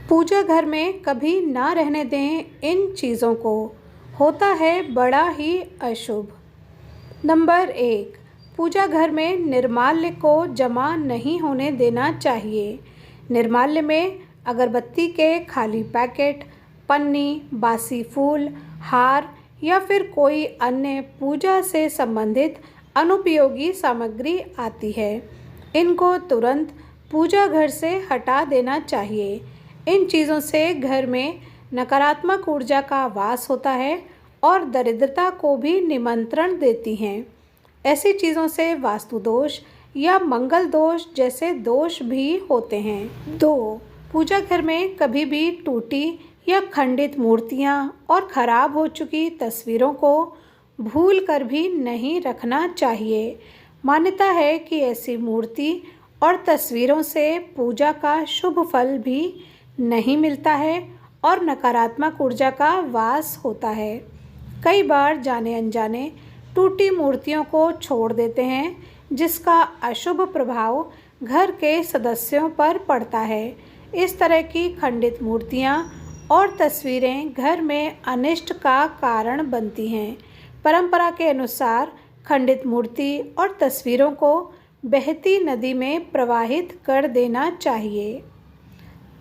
पूजा घर में कभी ना रहने दें इन चीज़ों को, होता है बड़ा ही अशुभ। नंबर 1, पूजा घर में निर्माल्य को जमा नहीं होने देना चाहिए। निर्माल्य में अगरबत्ती के खाली पैकेट, पन्नी, बासी फूल, हार या फिर कोई अन्य पूजा से संबंधित अनुपयोगी सामग्री आती है। इनको तुरंत पूजा घर से हटा देना चाहिए। इन चीज़ों से घर में नकारात्मक ऊर्जा का वास होता है और दरिद्रता को भी निमंत्रण देती हैं। ऐसी चीज़ों से वास्तु दोष या मंगल दोष जैसे दोष भी होते हैं। 2, पूजा घर में कभी भी टूटी या खंडित मूर्तियाँ और खराब हो चुकी तस्वीरों को भूल कर भी नहीं रखना चाहिए। मान्यता है कि ऐसी मूर्ति और तस्वीरों से पूजा का शुभ फल भी नहीं मिलता है और नकारात्मक ऊर्जा का वास होता है। कई बार जाने अनजाने टूटी मूर्तियों को छोड़ देते हैं, जिसका अशुभ प्रभाव घर के सदस्यों पर पड़ता है। इस तरह की खंडित मूर्तियाँ और तस्वीरें घर में अनिष्ट का कारण बनती हैं। परंपरा के अनुसार खंडित मूर्ति और तस्वीरों को बहती नदी में प्रवाहित कर देना चाहिए।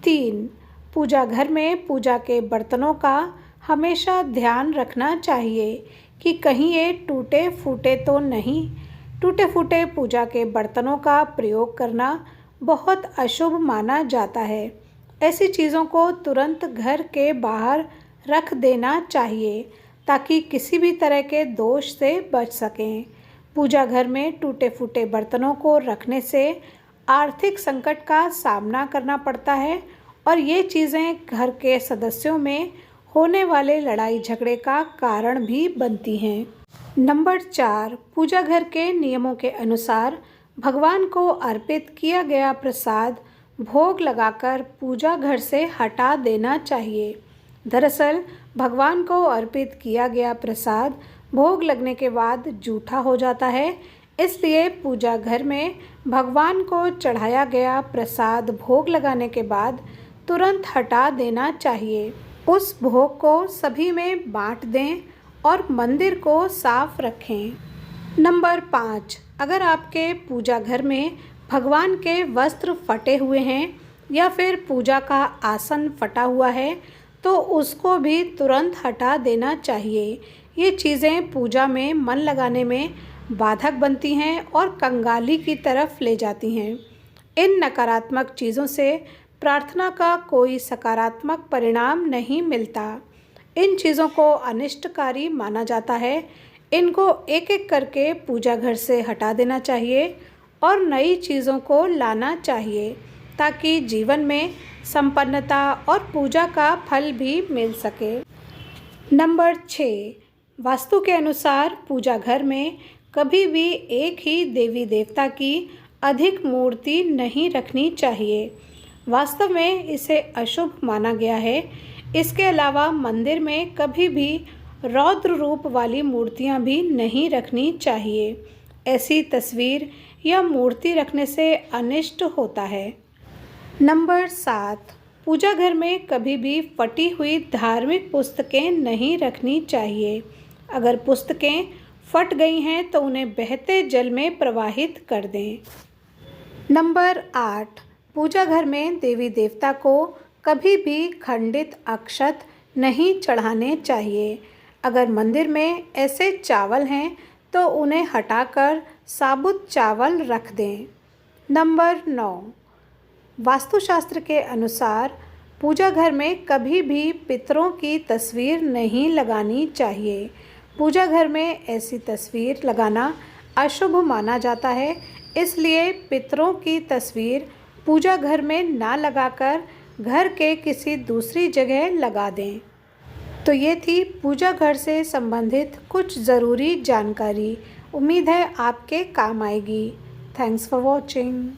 3, पूजा घर में पूजा के बर्तनों का हमेशा ध्यान रखना चाहिए कि कहीं ये टूटे फूटे तो नहीं। टूटे फूटे पूजा के बर्तनों का प्रयोग करना बहुत अशुभ माना जाता है। ऐसी चीज़ों को तुरंत घर के बाहर रख देना चाहिए ताकि किसी भी तरह के दोष से बच सकें। पूजा घर में टूटे फूटे बर्तनों को रखने से आर्थिक संकट का सामना करना पड़ता है और ये चीज़ें घर के सदस्यों में होने वाले लड़ाई झगड़े का कारण भी बनती हैं। नंबर 4, पूजा घर के नियमों के अनुसार भगवान को अर्पित किया गया प्रसाद भोग लगाकर पूजा घर से हटा देना चाहिए। दरअसल भगवान को अर्पित किया गया प्रसाद भोग लगने के बाद जूठा हो जाता है, इसलिए पूजा घर में भगवान को चढ़ाया गया प्रसाद भोग लगाने के बाद तुरंत हटा देना चाहिए। उस भोग को सभी में बांट दें और मंदिर को साफ रखें। नंबर 5, अगर आपके पूजा घर में भगवान के वस्त्र फटे हुए हैं या फिर पूजा का आसन फटा हुआ है तो उसको भी तुरंत हटा देना चाहिए। ये चीज़ें पूजा में मन लगाने में बाधक बनती हैं और कंगाली की तरफ ले जाती हैं। इन नकारात्मक चीज़ों से प्रार्थना का कोई सकारात्मक परिणाम नहीं मिलता। इन चीज़ों को अनिष्टकारी माना जाता है। इनको एक एक करके पूजा घर से हटा देना चाहिए और नई चीज़ों को लाना चाहिए ताकि जीवन में संपन्नता और पूजा का फल भी मिल सके। नंबर 6, वास्तु के अनुसार पूजा घर में कभी भी एक ही देवी देवता की अधिक मूर्ति नहीं रखनी चाहिए। वास्तव में इसे अशुभ माना गया है। इसके अलावा मंदिर में कभी भी रौद्र रूप वाली मूर्तियां भी नहीं रखनी चाहिए। ऐसी तस्वीर या मूर्ति रखने से अनिष्ट होता है। नंबर 7, पूजा घर में कभी भी फटी हुई धार्मिक पुस्तकें नहीं रखनी चाहिए। अगर पुस्तकें फट गई हैं तो उन्हें बहते जल में प्रवाहित कर दें। नंबर 8, पूजा घर में देवी देवता को कभी भी खंडित अक्षत नहीं चढ़ाने चाहिए। अगर मंदिर में ऐसे चावल हैं तो उन्हें हटाकर साबुत चावल रख दें। नंबर 9, वास्तुशास्त्र के अनुसार पूजा घर में कभी भी पितरों की तस्वीर नहीं लगानी चाहिए। पूजा घर में ऐसी तस्वीर लगाना अशुभ माना जाता है, इसलिए पितरों की तस्वीर पूजा घर में ना लगाकर घर के किसी दूसरी जगह लगा दें। तो ये थी पूजा घर से संबंधित कुछ ज़रूरी जानकारी। उम्मीद है आपके काम आएगी। Thanks for watching.